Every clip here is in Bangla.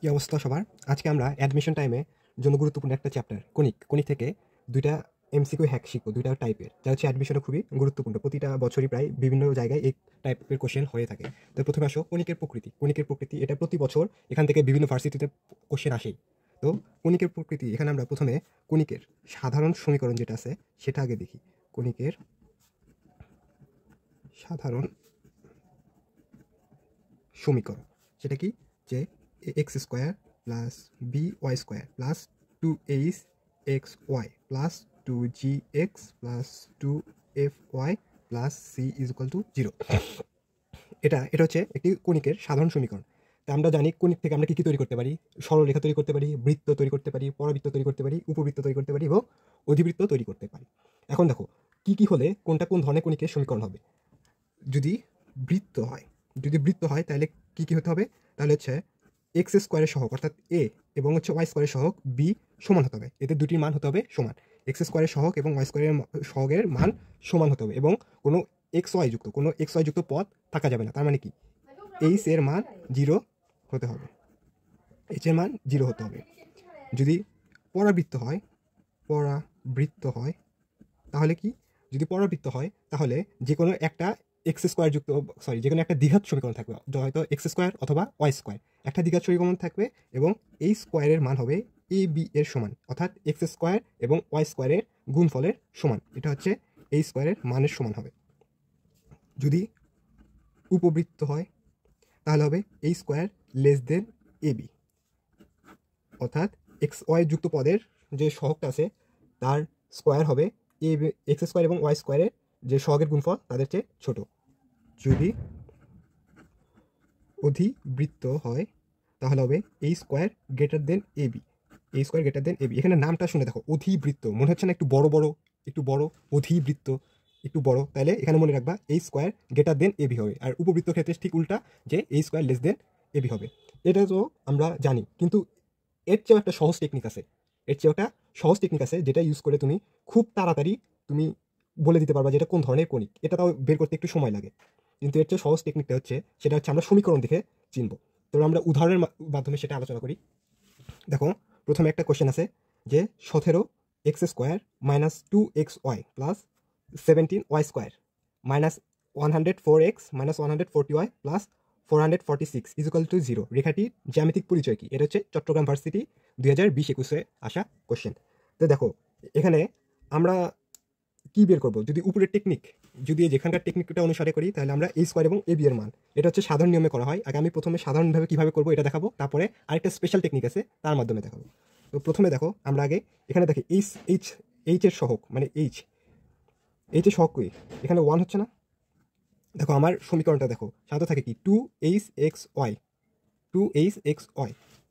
কি অবস্থা সবার? আজকে আমরা অ্যাডমিশন টাইমে জন্য গুরুত্বপূর্ণ একটা চ্যাপ্টার কণিক থেকে দুইটা এমসিকিউ হ্যাক শিখবো, দুইটা টাইপের, যা হচ্ছে অ্যাডমিশনে খুবই গুরুত্বপূর্ণ। প্রতিটা বছরই প্রায় বিভিন্ন জায়গায় এই টাইপের কোশ্চেন হয়ে থাকে। তো প্রথমে আসো কণিকের প্রকৃতি এটা প্রতি বছর এখান থেকে বিভিন্ন ভার্সিটিতে কোশ্চেন আসেই। তো কণিকের প্রকৃতি, এখানে আমরা প্রথমে কণিকের সাধারণ সমীকরণ যেটা আছে সেটা আগে দেখি। কণিকের সাধারণ সমীকরণ সেটা কি? যে x square plus B Y square plus 2h X Y plus 2gx plus 2fy plus C is equal to 0। এটা হচ্ছে একটি কণিকের সাধারণ সমীকরণ। তা আমরা জানি কণিক থেকে আমরা কী তৈরি করতে পারি? সরলরেখা তৈরি করতে পারি, বৃত্ত তৈরি করতে পারি, পরাবৃত্ত তৈরি করতে পারি, উপবৃত্ত তৈরি করতে পারি এবং অধিবৃত্ত তৈরি করতে পারি। এখন দেখো কি হলে কোনটা কোন ধরনের কণিকের সমীকরণ হবে। যদি বৃত্ত হয় তাহলে কি হতে হবে? তাহলে হচ্ছে এক্স স্কোয়ারের সহগ অর্থাৎ এ এবং হচ্ছে ওয়াই স্কোয়ারের সহগ বি সমান হতে হবে। এদের দুটির মান হতে হবে সমান। এক্স স্কোয়ারের সহগ এবং ওয়াই স্কোয়ারের সহগের মান সমান হতে হবে এবং কোনো এক্স ওয়াই যুক্ত পদ থাকা যাবে না। তার মানে কি? এইচ এর মান 0 হতে হবে। যদি পরাবৃত্ত হয় তাহলে কি? যদি পরাবৃত্ত হয় তাহলে যে কোনো একটা যে কোনো একটা দ্বিঘাত সমীকরণ থাকবে, হয়তো এক্স স্কোয়ার অথবা ওয়াই স্কোয়ার, একটা দ্বিঘাত সমীকরণ থাকবে এবং এই স্কোয়ারের মান হবে এ বি এর সমান, অর্থাৎ এক্স স্কোয়ার এবং ওয়াই স্কোয়ারের গুণফলের সমান। এটা হচ্ছে এই স্কোয়ারের মানের সমান হবে। যদি উপবৃত্ত হয় তাহলে হবে এই square less than A B, অর্থাৎ এক্স ওয়াই যুক্ত পদের যে সহগটা আছে তার স্কোয়ার হবে এক্স স্কোয়ার এবং ওয়াই স্কোয়ারের যে সহগের গুণফল তাদের চেয়ে ছোট। যদি অধিবৃত্ত হয় তাহলে হবে এই square greater than A B. এখানে নামটা শুনে দেখো, অধিবৃত্ত মনে হচ্ছে না একটু বড় অধিবৃত্ত একটু বড়, তাহলে এখানে মনে রাখবা এই square greater than A B হবে। আর উপবৃত্ত ক্ষেত্রে ঠিক উল্টা, যে এই square less than A B হবে। এটা তো আমরা জানি, কিন্তু এর চেয়েও একটা সহজ টেকনিক আছে যেটা ইউজ করে তুমি খুব তাড়াতাড়ি তুমি বলে দিতে পারবা যেটা কোন ধরনের কণিক। এটা তাও বের করতে একটু সময় লাগে, কিন্তু এর চেয়ে সহজ টেকনিকটা হচ্ছে আমরা সমীকরণ দেখে চিনবো। তো আমরা উদাহরণের মাধ্যমে সেটা আলোচনা করি। দেখো প্রথমে একটা কোশ্চেন আছে যে 17 X square minus 2xy plus 17 Y square minus 104x minus 140y plus 446 is equal to 0 রেখাটির জ্যামিতিক পরিচয় কি? এটা হচ্ছে চট্টগ্রাম ভার্সিটি 2020-21 আসা কোশ্চেন। তো দেখো এখানে আমরা কি বের করবো? যদি উপরের টেকনিক, যদি যেখানকার টেকনিকটা অনুসারে করি তাহলে আমরা এই স্কোয়ার এবং এ বি এর মান, এটা হচ্ছে সাধারণ নিয়মে করা হয়। আগে আমি প্রথমে সাধারণভাবে কিভাবে করবো এটা দেখাবো, তারপরে আরেকটা স্পেশাল টেকনিক আছে তার মাধ্যমে দেখাবো। তো প্রথমে দেখো আমরা আগে এখানে দেখি এইচ এর সহগ, মানে এইচ এর সহগ কই? এখানে 1 হচ্ছে না? দেখো আমার সমীকরণটা দেখো, সাধারণত থাকে কি 2hxy,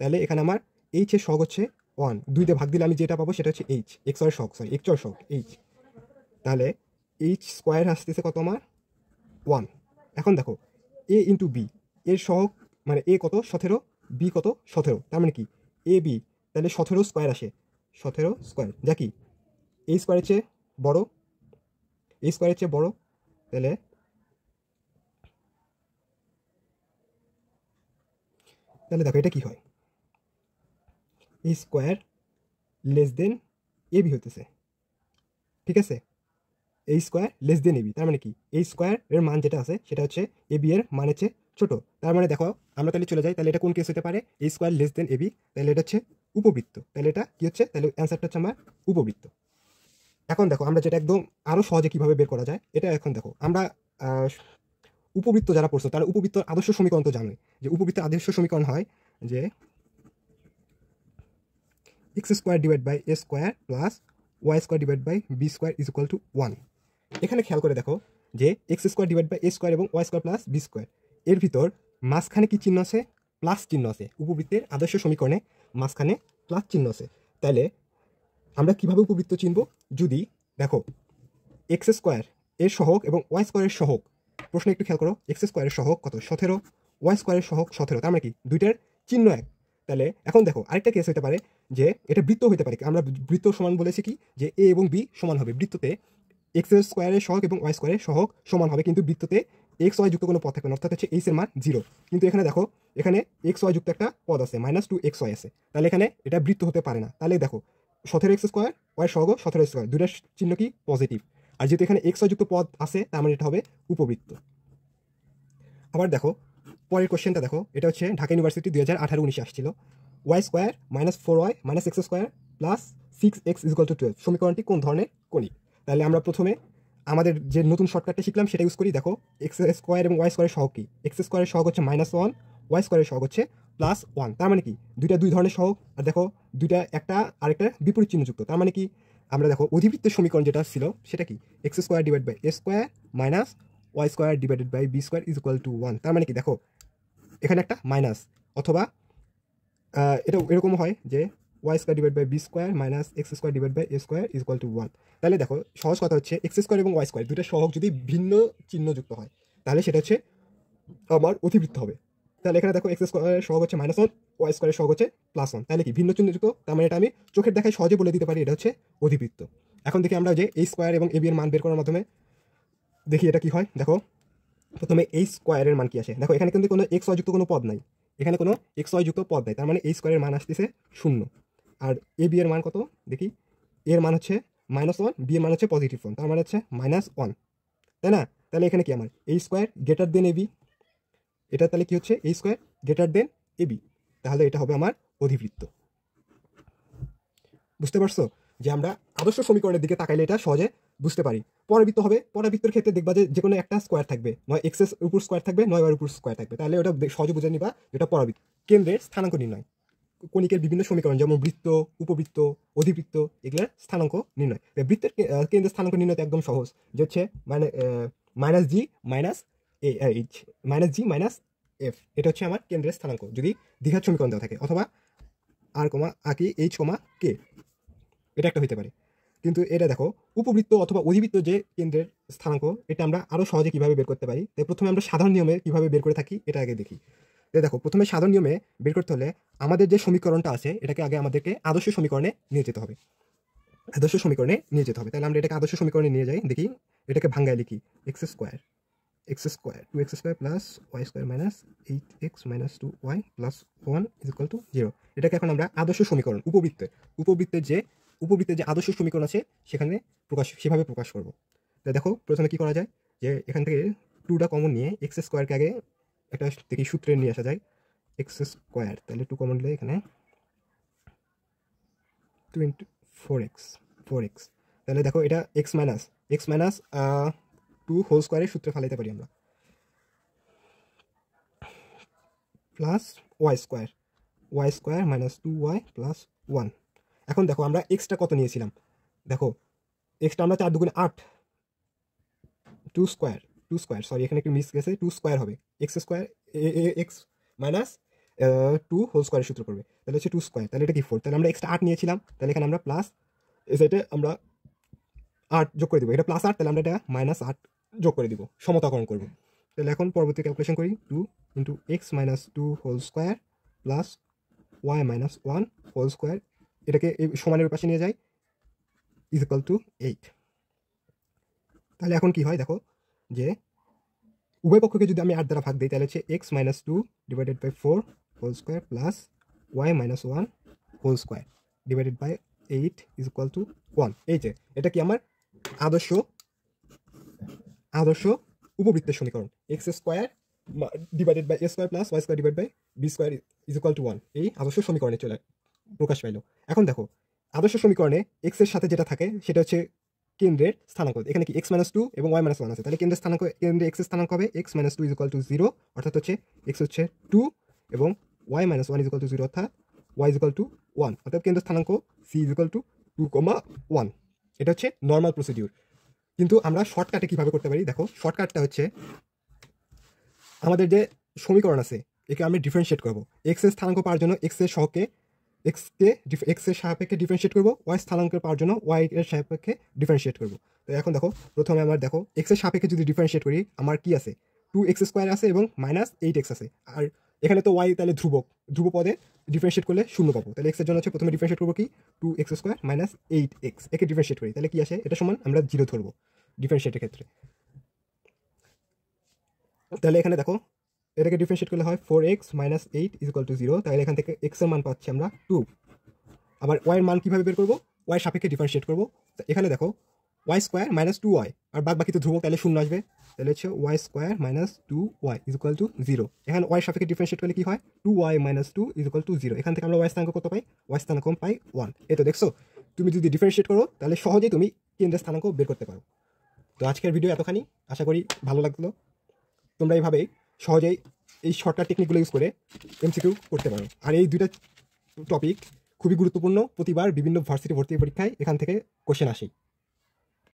তাহলে এখানে আমার এইচ এর সহগ হচ্ছে 1, 2 দিয়ে ভাগ দিলে আমি যেটা পাবো সেটা হচ্ছে এইচ, এক্স এর সহগ এইচ। তাহলে এইচ স্কোয়ার আসতেছে কত আমার? 1। এখন দেখো এ ইন্টু বি এর সহগ, মানে এ কত? 17, বি কত? 17, তার মানে কি এ বি তাহলে 17 স্কোয়ার আসে, 17 স্কোয়ার, যা কি এই স্কোয়ারের চেয়ে বড়। তাহলে দেখো এটা কি হয়? এই square less than A B হতেছে, ঠিক আছে? এই স্কোয়ার লেস দেন এবি, তার মানে কি এই স্কোয়ার এর মান যেটা আছে সেটা হচ্ছে এ বি এর মানের চেয়ে ছোট। তার মানে দেখো আমরা তাহলে চলে যাই, তাহলে এটা কোন কেস হতে পারে? এই স্কোয়ার লেস দেন এবি, তাহলে এটা হচ্ছে উপবৃত্ত। তাহলে এটা কি হচ্ছে? তাহলে অ্যান্সারটা হচ্ছে আমার উপবৃত্ত। এখন দেখো আমরা যেটা একদম আরো সহজে কিভাবে বের করা যায় এটা এখন দেখো। আমরা উপবৃত্ত যারা পড়ছো তারা উপবৃত্ত আদর্শ সমীকরণ তো জানোই, যে উপবৃত্তের আদর্শ সমীকরণ হয় যে x square divide by a square plus y square divide by b square is equal to 1। এখানে খেয়াল করে দেখো যে x square divide by a square এবং y square plus b square, এর ভিতর মাঝখানে কি চিহ্ন আছে? প্লাস চিহ্ন আছে। উপবৃত্তের আদর্শ সমীকরণে মাঝখানে প্লাস চিহ্ন আছে। তাহলে আমরা কিভাবে উপবৃত্ত চিনব? যদি দেখো এক্স স্কোয়ার এর সহগ এবং ওয়াই স্কোয়ারের সহগ, প্রশ্ন একটু খেয়াল করো, এক্স স্কোয়ারের সহগ কত? 17, ওয়াই স্কোয়ারের সহগ 17, তার মানে কি দুইটার চিহ্ন এক। তাহলে এখন দেখো আরেকটা কেস হতে পারে যে এটা বৃত্ত হতে পারে। আমরা বৃত্ত সমান বলেছি কি, যে এ এবং বি সমান হবে। বৃত্ততে এক্স স্কোয়ারের সহগ এবং ওয়াই স্কোয়ারের সহগ সমান হবে, কিন্তু বৃত্ততে এক্স ওয়াই যুক্ত কোনো পদ থাকবে না, অর্থাৎ হচ্ছে এইচ এর মান 0। কিন্তু এখানে দেখো এখানে এক্স ওয়াই যুক্ত একটা পদ আছে -2xy আছে, তাহলে এখানে এটা বৃত্ত হতে পারে না। তাহলে দেখো 17x² ওয়াই সহগ 17x², দুইটার চিহ্ন কি পজিটিভ। আর যেহেতু এখানে এক্স ওয়াই যুক্ত পদ আছে তার মানে এটা হবে উপবৃত্ত। আবার দেখো পরের কোশ্চেনটা দেখো, এটা হচ্ছে ঢাকা ইউনিভার্সিটি 2018-19 আসছিল। y² - 4y - x² + 6x = 12 সমীকরণটি কোন ধরনের কণিক? তাহলে আমরা প্রথমে আমাদের যে নতুন শর্টকাটটা শিখলাম সেটা ইউজ করি। দেখো x² এবং y² এর সহগ কি? x² এর সহগ হচ্ছে -1, y² এর সহগ হচ্ছে +1। তার মানে কি দুইটা দুই ধরনের সহগ, আর দেখো দুইটা একটা আরেকটা বিপরীত চিহ্নযুক্ত। তার মানে কি আমরা দেখো অধিবৃত্তের সমীকরণ যেটা ছিল সেটা কি x² / a² - y² / b² = 1। তার মানে কি দেখো এখানে একটা মাইনাস, অথবা এটা এরকম হয় যে y² / b² - x² / a² = 1। তাহলে দেখো সহজ কথা হচ্ছে x² এবং y² দুটো সহগ যদি ভিন্ন চিহ্নযুক্ত হয় তাহলে সেটা হচ্ছে আমার অধিবৃত্ত হবে। তাহলে এখানে দেখো x² এর সহগ হচ্ছে -1, y² এর সহগ হচ্ছে +1। তাহলে কি ভিন্ন চিহ্নযুক্ত, তার মানে এটা আমি চোখের দেখায় সহজে বলে দিতে পারি এটা হচ্ছে অধিবৃত্ত। এখন দেখি আমরা যে a² এবং ab এর মান বের করার মাধ্যমে দেখি এটা কি হয়। দেখো প্রথমে a² এর মান কি আসে, দেখো এখানে কিন্তু কোনো xy যুক্ত কোনো পদ নাই, এখানে কোনো xy যুক্ত পদ নাই, তার মানে a² এর মান আসতেছে 0। আর ab এর মান কত দেখি, এর মান হচ্ছে -1, b এর মান হচ্ছে +1, তার মানে হচ্ছে -1, তাই না? তাহলে এখানে কি আমার a² > ab, এটা তাহলে কি হচ্ছে a² > ab, তাহলে এটা হবে আমার অধিবৃত্ত। বুঝতে পারছো যে আমরা আদর্শ সমীকরণের দিকে তাকাইলে এটা সহজে বুঝতে পারি। পরাবৃত্ত হবে, পরাবৃত্তের ক্ষেত্রে দেখবা যে কোনো একটা স্কোয়ার থাকবে, নয় এক্স এর উপর স্কোয়ার থাকবে, নয় ওয়ার উপর স্কোয়ার থাকবে, তাহলে ওটা সহজে বুঝে নিবা যেটা পরাবৃত্ত। কেন্দ্রের স্থানাঙ্ক নির্ণয়, কণিকের বিভিন্ন সমীকরণ যেমন বৃত্ত, উপবৃত্ত, অধিবৃত্ত, এগুলোর স্থানাঙ্ক নির্ণয়। বৃত্তের কেন্দ্রের স্থানাঙ্ক নির্ণয় তো একদম সহজ, যে হচ্ছে মানে -g - f, এটা হচ্ছে আমার কেন্দ্রের স্থানাঙ্ক যদি দ্বিঘাত সমীকরণ দেওয়া থাকে, অথবা r, আকি h, k, এটা একটা হইতে পারে। কিন্তু এটা দেখো উপবৃত্ত অথবা অধিবৃত্ত যে কেন্দ্রের স্থানাঙ্ক, এটা আমরা আরো সহজে কিভাবে বের করতে পারি। তাই প্রথমে আমরা সাধারণ নিয়মে কিভাবে বের করে থাকি এটা আগে দেখি। দেখো প্রথমে সাধারণ নিয়মে বের করতে হলে আমাদের যে সমীকরণটা আছে এটাকে আগে আমাদেরকে আদর্শ সমীকরণে নিয়ে যেতে হবে। আদর্শ সমীকরণে নিয়ে যেতে হবে, তাহলে আমরা এটাকে আদর্শ সমীকরণে নিয়ে যাই। দেখি এটাকে ভাঙ্গায় লিখি, x² 2x² + y² - 8x - 2y + 1 = 0। এটাকে এখন আমরা আদর্শ সমীকরণ উপবৃত্তের যে আদর্শ সমীকরণ আছে সেখানে সেভাবে প্রকাশ করব। তাই দেখো প্রথমে কি করা যায়, যে এখান থেকে 2টা কমন নিয়ে x² কে আগে একটা দেখি সূত্রে নিয়ে আসা যায়, x², তাহলে 2 কমন নিলে এখানে 4x, তাহলে দেখো এটা x - 2 হোল স্কোয়ারের সূত্রে ফেলাইতে পারি আমরা, প্লাস y² - 2y + 1। এখন দেখো আমরা এক্সটা কত নিয়েছিলাম, দেখো এক্সটা আমরা 4 × 8, 2 স্কোয়ার, সরি এখানে একটু মিস গেছে, 2 স্কোয়ার হবে, x² x - 2 হোল স্কোয়ারের সূত্র করবে, তাহলে হচ্ছে 2 স্কোয়ার, তাহলে এটা কি 4, তাহলে আমরা এক্সটা 8 নিয়েছিলাম, তাহলে এখানে আমরা প্লাস এই সাইডে আমরা 8 যোগ করে দিব, এটা +8, তাহলে আমরা এটা -8 যোগ করে দিব, সমতাকরণ করব। তাহলে এখন পরবর্তী ক্যালকুলেশন করি, 2 × x - 2 whole square plus y - 1 whole square, এটাকে সমানের পাশে নিয়ে যাই, = 8। তাহলে এখন কি হয় দেখো, যে উভয় পক্ষকে যদি আমি 8 দ্বারা ভাগ দিই তাহলে হচ্ছে x - 2 / 4 whole square plus y - 1 whole square / 8 = 1। এই যে এটা কি আমার আদর্শ উপবৃত্তের সমীকরণ, x² / a² + y² / b² = 1, এই আদর্শ সমীকরণে চলে প্রকাশ পাইল। এখন দেখো আদর্শ সমীকরণে x এর সাথে যেটা থাকে সেটা হচ্ছে কেন্দ্রের স্থানাঙ্ক, এখানে কি x - 2 এবং y - 1 আছে, তাহলে কেন্দ্রে x এর স্থানাঙ্ক হবে x - 2 = 0, অর্থাৎ হচ্ছে x হচ্ছে 2 এবং y - 1 = 0, অর্থাৎ y = 1, অর্থাৎ কেন্দ্রের স্থানাঙ্ক c = 2, 1। এটা হচ্ছে নর্মাল প্রসিডিউর। কিন্তু আমরা শর্টকাটে কিভাবে করতে পারি, দেখো শর্টকাটটা হচ্ছে আমাদের যে সমীকরণ আছে একে আমি ডিফারেন্সিয়েট করব, x এর স্থানাঙ্ক পাওয়ার জন্য x এর সহগকে x এর সাপেক্ষে ডিফারেন্সিয়েট করব, y স্থানাঙ্ক পাওয়ার জন্য y এর সাপেক্ষে ডিফারেন্সিয়েট করব। তো এখন দেখো প্রথমে আমার দেখো x এর সাপেক্ষে যদি ডিফারেন্সিয়েট করি আমার কি আছে, 2x² আছে এবং -8x আছে, আর এখানে তো y তাহলে ধ্রুব পদে ডিফারেন্সিয়েট করলে 0 পাবো, তাহলে x এর জন্য হচ্ছে প্রথমে ডিফারেন্সিয়েট করবো কি 2x² - 8x, একে ডিফারেন্সিয়েট করি তাহলে কি আসে, এটা সমান আমরা 0 ধরবো ডিফারেন্সিয়েটের ক্ষেত্রে। তাহলে এখানে দেখো এটাকে ডিফারেন্সিয়েট করলে হয় 4x minus 8 is equal to 0। তাহলে এখান থেকে x এর মান পাচ্ছি আমরা 2। আবার y এর মান কীভাবে বের করবো? y সাপেক্ষে ডিফারেন্সিয়েট করবো। এখানে দেখো y স্কোয়ার মাইনাস 2y, আর বাদ বাকি তো ধ্রুবক, তাহলে শূন্য আসবে। তাহলে হচ্ছে y square minus 2y is equal to 0। এখানে y সাপেক্ষে ডিফারেন্সিয়েট করলে কি হয়? 2y minus 2 is equal to 0। এখান থেকে আমরা y স্থানাঙ্ক কত পাই? y স্থানাঙ্ক পাই 1। এই তো দেখছো, তুমি যদি ডিফারেন্সিয়েট করো তাহলে সহজেই তুমি কেন্দ্রের স্থানাঙ্ক বের করতে পারো। তো আজকের ভিডিও এতখানি, আশা করি ভালো লাগলো। তোমরা এইভাবেই সহজেই এই শর্টকাট টেকনিকগুলো ইউজ করে এমসিকিউ করতে পারো। আর এই দুইটা টপিক খুবই গুরুত্বপূর্ণ, প্রতিবার বিভিন্ন ভার্সিটি ভর্তি পরীক্ষায় এখান থেকে কোশ্চেন আসে।